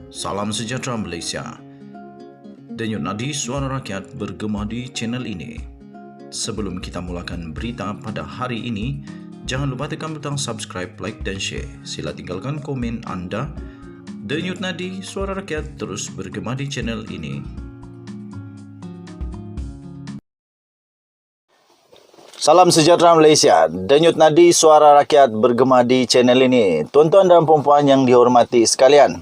Salam sejahtera Malaysia. Denyut nadi suara rakyat bergema di channel ini. Sebelum kita mulakan berita pada hari ini, jangan lupa tekan butang subscribe, like dan share. Sila tinggalkan komen anda. Denyut nadi suara rakyat terus bergema di channel ini. Salam sejahtera Malaysia. Denyut nadi suara rakyat bergema di channel ini. Tuan-tuan dan puan-puan yang dihormati sekalian,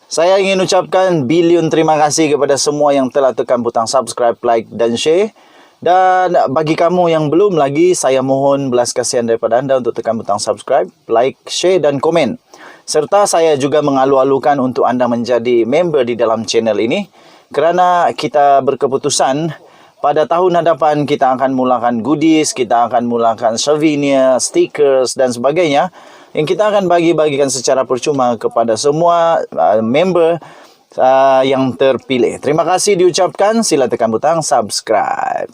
saya ingin ucapkan bilion terima kasih kepada semua yang telah tekan butang subscribe, like dan share. Dan bagi kamu yang belum lagi, saya mohon belas kasihan daripada anda untuk tekan butang subscribe, like, share dan komen. Serta saya juga mengalu-alukan untuk anda menjadi member di dalam channel ini, kerana kita berkeputusan pada tahun hadapan kita akan mulakan goodies, kita akan mulakan souvenir, stickers dan sebagainya yang kita akan bagikan secara percuma kepada semua member yang terpilih. Terima kasih diucapkan, sila tekan butang subscribe.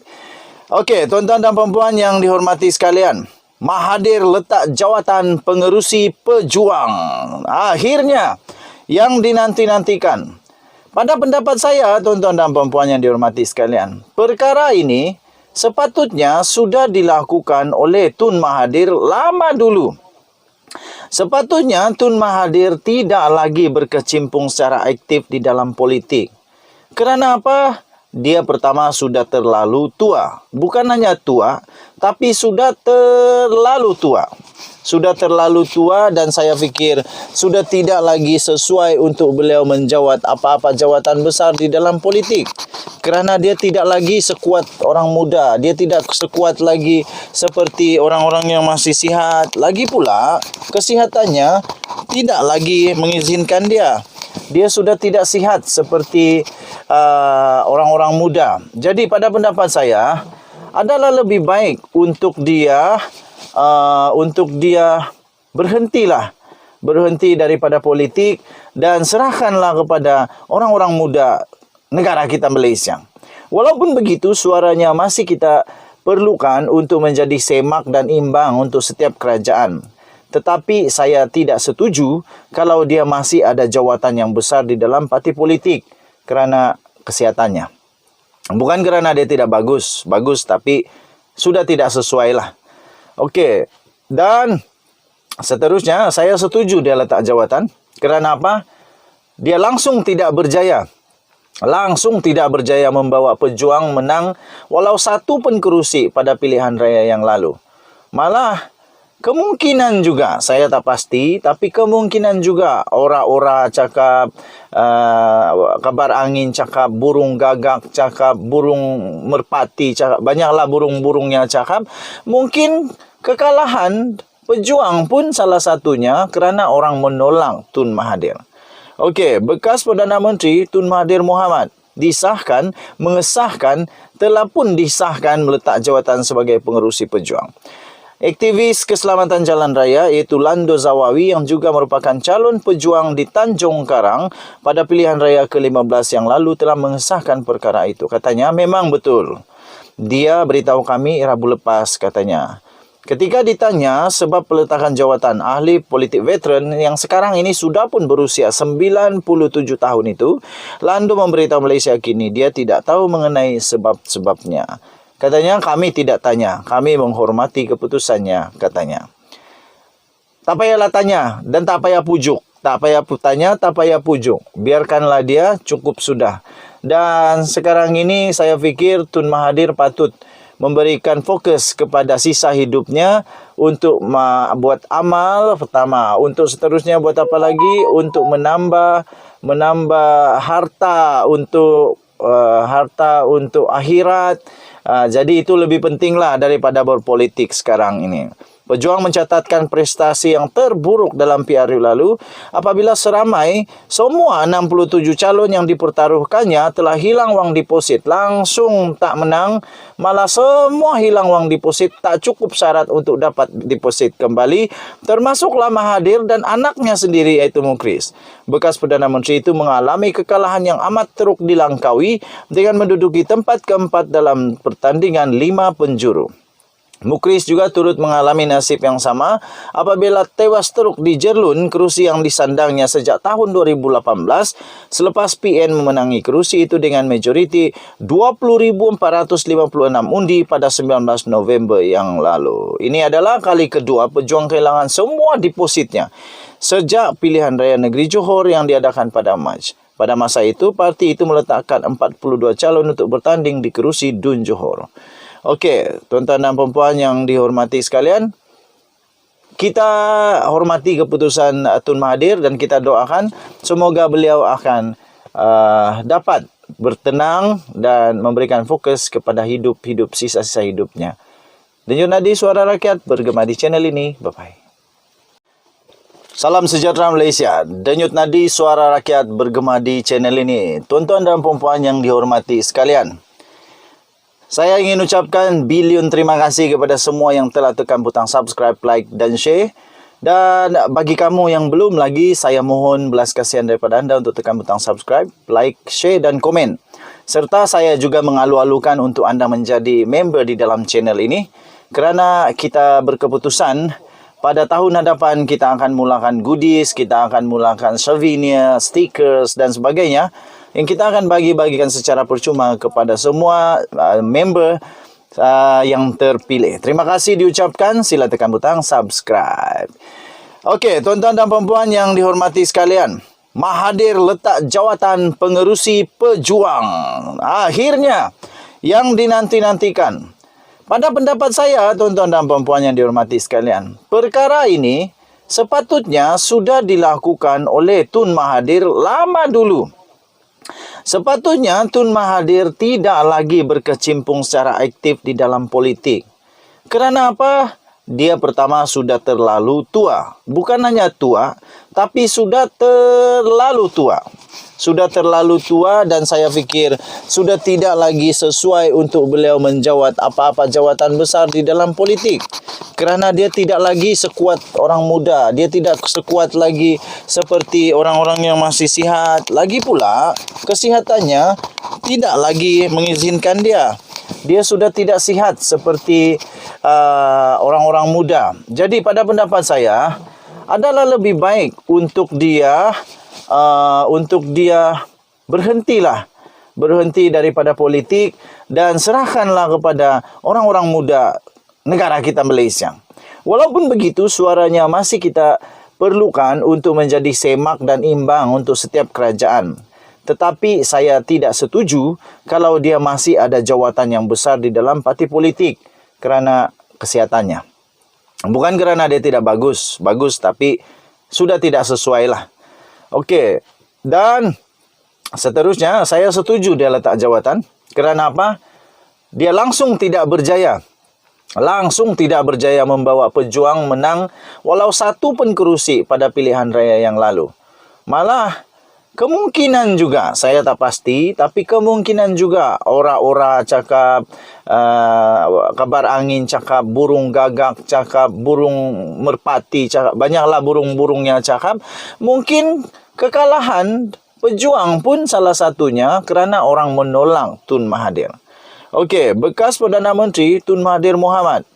Okey, tuan-tuan dan puan-puan yang dihormati sekalian, Mahathir letak jawatan pengerusi pejuang. Akhirnya, yang dinanti-nantikan. Pada pendapat saya, tuan-tuan dan puan-puan yang dihormati sekalian, perkara ini sepatutnya sudah dilakukan oleh Tun Mahathir lama dulu. Sepatutnya Tun Mahathir tidak lagi berkecimpung secara aktif di dalam politik. Kerana apa? Dia pertama sudah terlalu tua. Bukan hanya tua, tapi sudah terlalu tua. Sudah terlalu tua dan saya fikir sudah tidak lagi sesuai untuk beliau menjawat apa-apa jawatan besar di dalam politik. Kerana dia tidak lagi sekuat orang muda. Dia tidak sekuat lagi seperti orang-orang yang masih sihat. Lagi pula, kesihatannya tidak lagi mengizinkan dia. Dia sudah tidak sihat seperti orang-orang muda. Jadi pada pendapat saya, adalah lebih baik untuk dia berhenti daripada politik dan serahkanlah kepada orang-orang muda negara kita Malaysia. Walaupun begitu, suaranya masih kita perlukan untuk menjadi semak dan imbang untuk setiap kerajaan. Tetapi saya tidak setuju kalau dia masih ada jawatan yang besar di dalam parti politik kerana kesihatannya. Bukan kerana dia tidak bagus, tapi sudah tidak sesuai lah. Okey, dan seterusnya saya setuju dia letak jawatan. Kerana apa? Dia langsung tidak berjaya membawa pejuang menang walau satu pun kerusi pada pilihan raya yang lalu. Malah kemungkinan juga, saya tak pasti, tapi kemungkinan juga ora-ora cakap, kabar angin cakap, burung gagak cakap, burung merpati cakap, banyaklah burung-burungnya cakap. Mungkin kekalahan pejuang pun salah satunya kerana orang menolak Tun Mahathir. Okey, bekas Perdana Menteri Tun Mahathir Mohamad telah pun disahkan meletak jawatan sebagai pengerusi pejuang. Aktivis keselamatan jalan raya iaitu Lando Zawawi yang juga merupakan calon pejuang di Tanjung Karang pada pilihan raya ke-15 yang lalu telah mengesahkan perkara itu. Katanya memang betul. Dia beritahu kami Rabu lepas, katanya. Ketika ditanya sebab peletakan jawatan ahli politik veteran yang sekarang ini sudah pun berusia 97 tahun itu, Lando memberitahu Malaysia kini dia tidak tahu mengenai sebab-sebabnya. Katanya, kami tidak tanya. Kami menghormati keputusannya, katanya. Tak payahlah tanya dan tak payah pujuk. Tak payah tanya, tak payah pujuk. Biarkanlah dia, cukup sudah. Dan sekarang ini saya fikir Tun Mahathir patut memberikan fokus kepada sisa hidupnya untuk buat amal pertama. Untuk seterusnya buat apa lagi? Untuk menambah harta untuk akhirat. Jadi itu lebih pentinglah daripada berpolitik sekarang ini. Pejuang mencatatkan prestasi yang terburuk dalam PRU lalu apabila seramai semua 67 calon yang dipertaruhkannya telah hilang wang deposit. Langsung tak menang, malah semua hilang wang deposit, tak cukup syarat untuk dapat deposit kembali, termasuklah Mahathir dan anaknya sendiri iaitu Mukhriz. Bekas Perdana Menteri itu mengalami kekalahan yang amat teruk di Langkawi dengan menduduki tempat keempat dalam pertandingan 5 penjuru. Mukris juga turut mengalami nasib yang sama apabila tewas teruk di Jerlun, kerusi yang disandangnya sejak tahun 2018 selepas PN memenangi kerusi itu dengan majoriti 20.456 undi pada 19 November yang lalu. Ini adalah kali kedua pejuang kehilangan semua depositnya sejak pilihan raya negeri Johor yang diadakan pada Mac. Pada masa itu, parti itu meletakkan 42 calon untuk bertanding di kerusi Dun Johor. Okey, tuan-tuan dan puan yang dihormati sekalian, kita hormati keputusan Tun Mahathir dan kita doakan semoga beliau akan dapat bertenang dan memberikan fokus kepada hidup sisa-sisa hidupnya. Denyut nadi suara rakyat bergema di channel ini. Bye-bye. Salam sejahtera Malaysia. Denyut nadi suara rakyat bergema di channel ini. Tuan-tuan dan puan yang dihormati sekalian, saya ingin ucapkan bilion terima kasih kepada semua yang telah tekan butang subscribe, like dan share. Dan bagi kamu yang belum lagi, saya mohon belas kasihan daripada anda untuk tekan butang subscribe, like, share dan komen. Serta saya juga mengalu-alukan untuk anda menjadi member di dalam channel ini. Kerana kita berkeputusan pada tahun hadapan kita akan mulakan goodies, kita akan mulakan souvenir, stickers dan sebagainya yang kita akan bagi-bagikan secara percuma kepada semua member yang terpilih. Terima kasih diucapkan. Sila tekan butang subscribe. Okey, tuan-tuan dan puan yang dihormati sekalian, Mahathir letak jawatan pengerusi pejuang. Akhirnya, yang dinanti-nantikan. Pada pendapat saya, tuan-tuan dan puan yang dihormati sekalian, perkara ini sepatutnya sudah dilakukan oleh Tun Mahathir lama dulu. Sepatutnya Tun Mahathir tidak lagi berkecimpung secara aktif di dalam politik. Kerana apa? Dia pertama sudah terlalu tua. Bukan hanya tua, tapi sudah terlalu tua. Sudah terlalu tua dan saya fikir sudah tidak lagi sesuai untuk beliau menjawat apa-apa jawatan besar di dalam politik. Kerana dia tidak lagi sekuat orang muda. Dia tidak sekuat lagi seperti orang-orang yang masih sihat. Lagi pula, kesihatannya tidak lagi mengizinkan dia. Dia sudah tidak sihat seperti orang-orang muda. Jadi pada pendapat saya, adalah lebih baik untuk dia berhenti daripada politik dan serahkanlah kepada orang-orang muda negara kita Malaysia. Walaupun begitu, suaranya masih kita perlukan untuk menjadi semak dan imbang untuk setiap kerajaan. Tetapi saya tidak setuju kalau dia masih ada jawatan yang besar di dalam parti politik kerana kesihatannya. Bukan kerana dia tidak bagus, tapi sudah tidak sesuai lah. Okey, dan seterusnya saya setuju dia letak jawatan. Kerana apa? Dia langsung tidak berjaya membawa pejuang menang walau satu pun kerusi pada pilihan raya yang lalu. Malah kemungkinan juga, saya tak pasti, tapi kemungkinan juga ora-ora cakap, kabar angin cakap, burung gagak cakap, burung merpati cakap, banyaklah burung-burungnya cakap. Mungkin kekalahan pejuang pun salah satunya kerana orang menolak Tun Mahathir. Okey, bekas Perdana Menteri Tun Mahathir Mohamad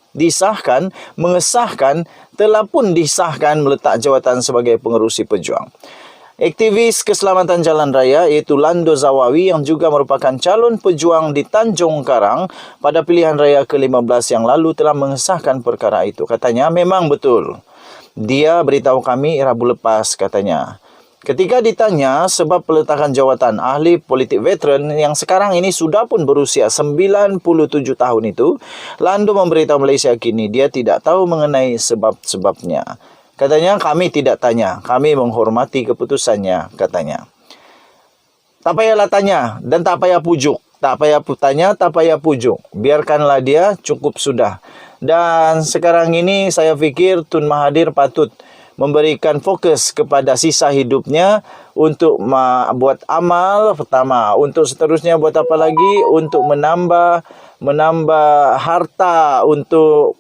telah pun disahkan meletak jawatan sebagai pengerusi pejuang. Aktivis keselamatan jalan raya iaitu Lando Zawawi yang juga merupakan calon pejuang di Tanjung Karang pada pilihan raya ke-15 yang lalu telah mengesahkan perkara itu. Katanya memang betul. Dia beritahu kami Rabu lepas katanya. Ketika ditanya sebab peletakan jawatan ahli politik veteran yang sekarang ini sudah pun berusia 97 tahun itu, Lando memberitahu Malaysia kini dia tidak tahu mengenai sebab-sebabnya. Katanya, kami tidak tanya. Kami menghormati keputusannya, katanya. Tak payahlah tanya dan tak payah pujuk. Tak payah tanya, tak payah pujuk. Biarkanlah dia, cukup sudah. Dan sekarang ini saya fikir Tun Mahathir patut memberikan fokus kepada sisa hidupnya untuk buat amal pertama. Untuk seterusnya buat apa lagi? Untuk menambah harta untuk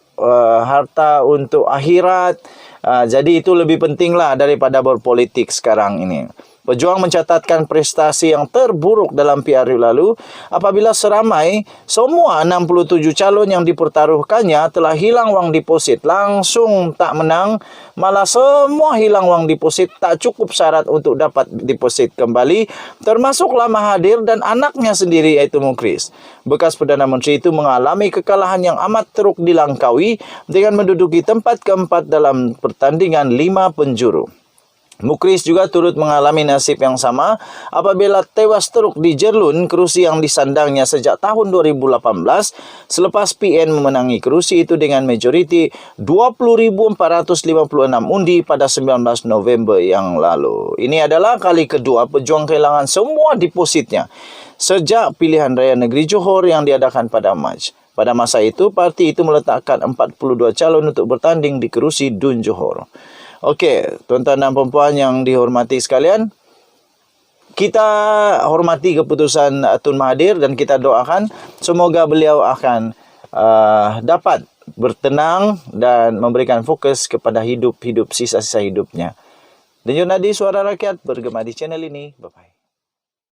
akhirat. Jadi itu lebih pentinglah daripada berpolitik sekarang ini. Pejuang mencatatkan prestasi yang terburuk dalam PRU lalu apabila seramai semua 67 calon yang dipertaruhkannya telah hilang wang deposit. Langsung tak menang, malah semua hilang wang deposit, tak cukup syarat untuk dapat deposit kembali, termasuklah Mahathir dan anaknya sendiri yaitu Mukhriz. Bekas Perdana Menteri itu mengalami kekalahan yang amat teruk di Langkawi dengan menduduki tempat keempat dalam pertandingan 5 penjuru. Mukhriz juga turut mengalami nasib yang sama apabila tewas teruk di Jerlun, kerusi yang disandangnya sejak tahun 2018 selepas PN memenangi kerusi itu dengan majoriti 20.456 undi pada 19 November yang lalu. Ini adalah kali kedua pejuang kehilangan semua depositnya sejak pilihan raya negeri Johor yang diadakan pada Mac. Pada masa itu, parti itu meletakkan 42 calon untuk bertanding di kerusi Dun Johor. Okey, tuan-tuan dan puan-puan yang dihormati sekalian, kita hormati keputusan Tun Mahathir dan kita doakan semoga beliau akan dapat bertenang dan memberikan fokus kepada hidup sisa-sisa hidupnya. Denyut nadi suara rakyat bergema di channel ini. Bye-bye.